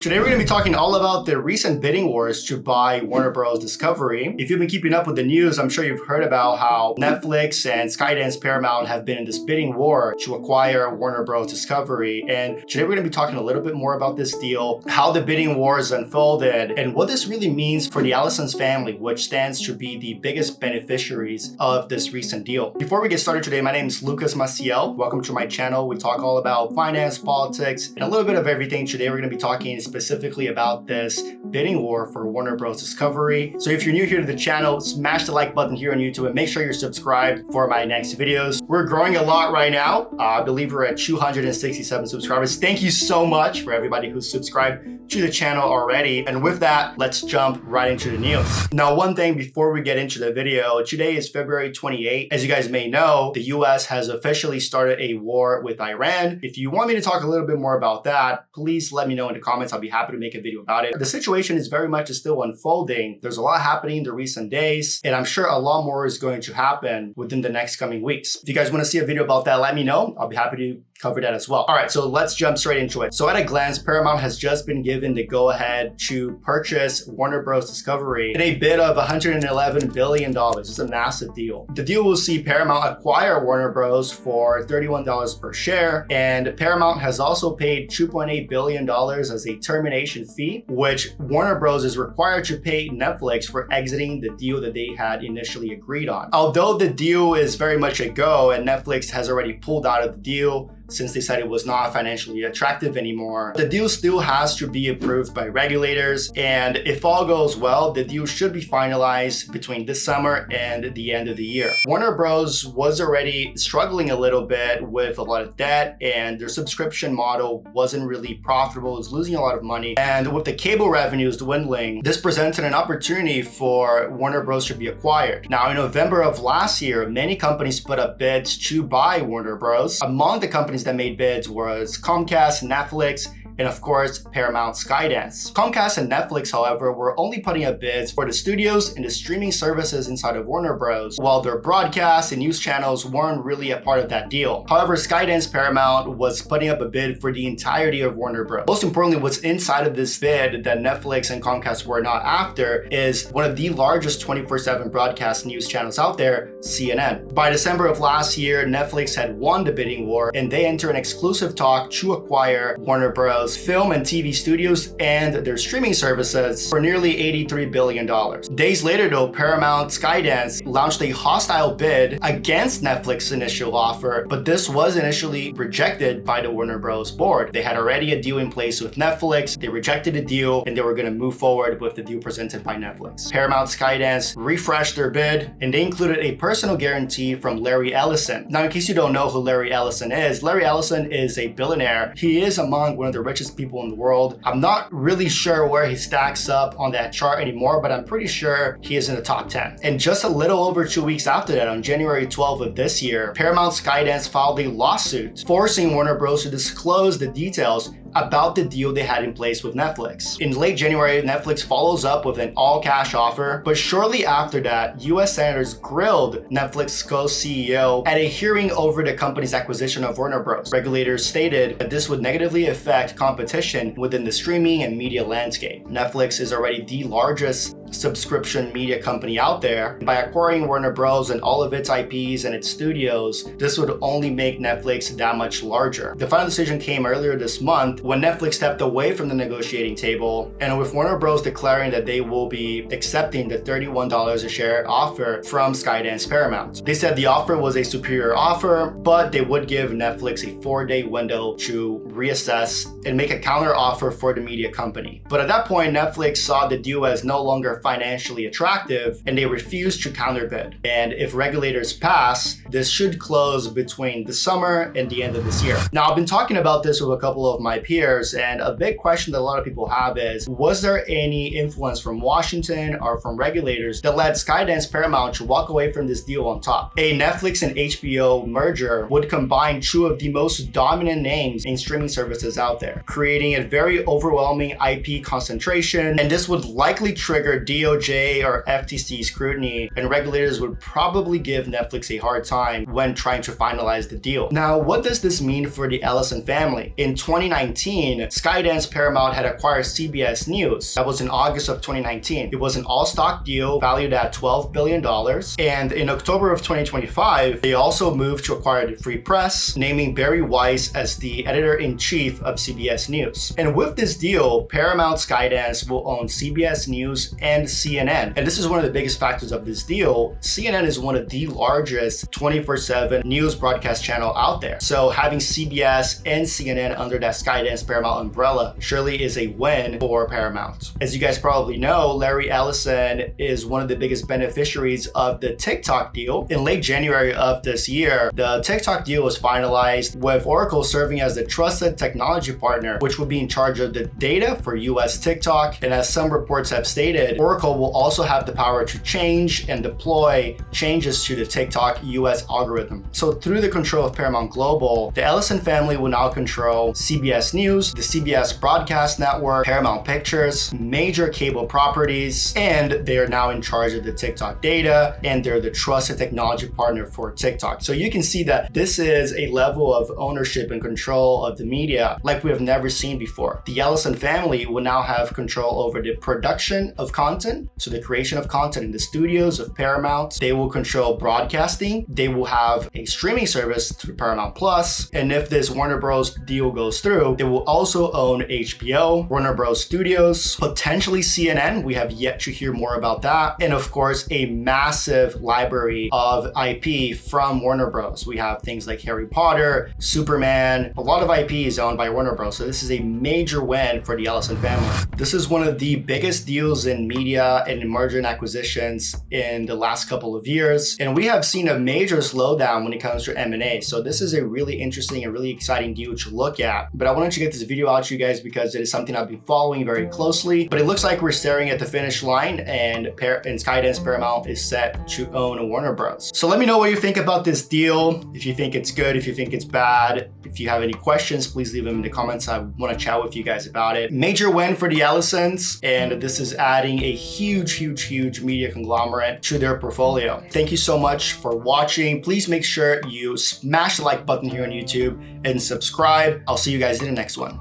Today we're going to be talking all about the recent bidding wars to buy Warner Bros. Discovery. If you've been keeping up with the news, I'm sure you've heard about how Netflix and Skydance Paramount have been in this bidding war to acquire Warner Bros. Discovery. And today we're going to be talking a little bit more about this deal, how the bidding wars unfolded, and what this really means for the Ellissons family, which stands to be the biggest beneficiaries of this recent deal. Before we get started today, my name is Lucas Maciel. Welcome to my channel. We talk all about finance, politics, and a little bit of everything. Today we're going to be talking specifically about this bidding war for Warner Bros. Discovery. So if you're new here to the channel, smash the like button here on YouTube and make sure you're subscribed for my next videos. We're growing a lot right now. I believe we're at 267 subscribers. Thank you so much for everybody who's subscribed to the channel already. And with that, let's jump right into the news. Now, one thing before we get into the video, today is February 28th. As you guys may know, the US has officially started a war with Iran. If you want me to talk a little bit more about that, please let me know in the comments. I'll be happy to make a video about it. The situation is very much still unfolding. There's a lot happening in the recent days, and I'm sure a lot more is going to happen within the next coming weeks. If you guys want to see a video about that, let me know. I'll be happy to cover that as well. All right, so let's jump straight into it. So at a glance, Paramount has just been given the go-ahead to purchase Warner Bros. Discovery in a bid of $111 billion. It's a massive deal. The deal will see Paramount acquire Warner Bros. For $31 per share, and Paramount has also paid $2.8 billion as a termination fee, which Warner Bros. Is required to pay Netflix for exiting the deal that they had initially agreed on. Although the deal is very much a go and Netflix has already pulled out of the deal, since they said it was not financially attractive anymore, the deal still has to be approved by regulators. And if all goes well, the deal should be finalized between this summer and the end of the year. Warner Bros. Was already struggling a little bit with a lot of debt, and their subscription model wasn't really profitable. It was losing a lot of money. And with the cable revenues dwindling, this presented an opportunity for Warner Bros. To be acquired. Now, in November of last year, many companies put up bids to buy Warner Bros. Among the companies that made bids was Comcast, Netflix, and of course, Paramount Skydance. Comcast and Netflix, however, were only putting up bids for the studios and the streaming services inside of Warner Bros., while their broadcast and news channels weren't really a part of that deal. However, Skydance Paramount was putting up a bid for the entirety of Warner Bros. Most importantly, what's inside of this bid that Netflix and Comcast were not after is one of the largest 24/7 broadcast news channels out there, CNN. By December of last year, Netflix had won the bidding war, and they entered an exclusive talk to acquire Warner Bros. Film and TV studios and their streaming services for nearly $83 billion. Days later though, Paramount Skydance launched a hostile bid against Netflix's initial offer, but this was initially rejected by the Warner Bros. Board. They had already a deal in place with Netflix, they rejected the deal, and they were going to move forward with the deal presented by Netflix. Paramount Skydance refreshed their bid, and they included a personal guarantee from Larry Ellison. Now, in case you don't know who Larry Ellison is, Larry Ellison is a billionaire. He is among one of the richest people in the world. I'm not really sure where he stacks up on that chart anymore, but I'm pretty sure he is in the top 10. And just a little over 2 weeks after that, on January 12th of this year, Paramount Skydance filed a lawsuit forcing Warner Bros. To disclose the details about the deal they had in place with Netflix. In late January, Netflix follows up with an all-cash offer, but shortly after that, US senators grilled Netflix co-CEO at a hearing over the company's acquisition of Warner Bros. Regulators stated that this would negatively affect competition within the streaming and media landscape. Netflix is already the largest subscription media company out there. By acquiring Warner Bros. And all of its IPs and its studios, this would only make Netflix that much larger. The final decision came earlier this month when Netflix stepped away from the negotiating table, and with Warner Bros. Declaring that they will be accepting the $31 a share offer from Skydance Paramount. They said the offer was a superior offer, but they would give Netflix a 4-day window to reassess and make a counter offer for the media company. But at that point, Netflix saw the deal as no longer financially attractive, and they refused to counterbid. And if regulators pass, this should close between the summer and the end of this year. Now, I've been talking about this with a couple of my peers, and a big question that a lot of people have is, was there any influence from Washington or from regulators that led Skydance Paramount to walk away from this deal on top? A Netflix and HBO merger would combine two of the most dominant names in streaming services out there, creating a very overwhelming IP concentration, and this would likely trigger DOJ or FTC scrutiny, and regulators would probably give Netflix a hard time when trying to finalize the deal. Now, what does this mean for the Ellison family? In 2019, 2019, Skydance Paramount had acquired CBS News. That was in August of 2019. It was an all-stock deal valued at $12 billion. And in October of 2025, they also moved to acquire the Free Press, naming Barry Weiss as the editor-in-chief of CBS News. And with this deal, Paramount Skydance will own CBS News and CNN. And this is one of the biggest factors of this deal. CNN is one of the largest 24/7 news broadcast channel out there. So having CBS and CNN under that Skydance Paramount umbrella surely is a win for Paramount. As you guys probably know, Larry Ellison is one of the biggest beneficiaries of the TikTok deal. In late January of this year, the TikTok deal was finalized with Oracle serving as the trusted technology partner, which will be in charge of the data for US TikTok. And as some reports have stated, Oracle will also have the power to change and deploy changes to the TikTok US algorithm. So through the control of Paramount Global, the Ellison family will now control CBS News, the CBS Broadcast Network, Paramount Pictures, major cable properties, and they are now in charge of the TikTok data, and they're the trusted technology partner for TikTok. So you can see that this is a level of ownership and control of the media like we have never seen before. The Ellison family will now have control over the production of content, so the creation of content in the studios of Paramount. They will control broadcasting. They will have a streaming service through Paramount Plus. And if this Warner Bros. Deal goes through, they will also own HBO, Warner Bros. Studios, potentially CNN. We have yet to hear more about that. And of course, a massive library of IP from Warner Bros. We have things like Harry Potter, Superman. A lot of IP is owned by Warner Bros. So this is a major win for the Ellison family. This is one of the biggest deals in media and in merger and acquisitions in the last couple of years. And we have seen a major slowdown when it comes to M&A. So this is a really interesting and really exciting deal to look at. But I wanted to get this video out to you guys because it is something I've been following very closely. But it looks like we're staring at the finish line, and Skydance Paramount is set to own Warner Bros. So let me know what you think about this deal. If you think it's good, if you think it's bad. If you have any questions, please leave them in the comments. I want to chat with you guys about it. Major win for the Ellisons, and this is adding a huge media conglomerate to their portfolio. Thank you so much for watching. Please make sure you smash the like button here on YouTube and subscribe. I'll see you guys in the next one.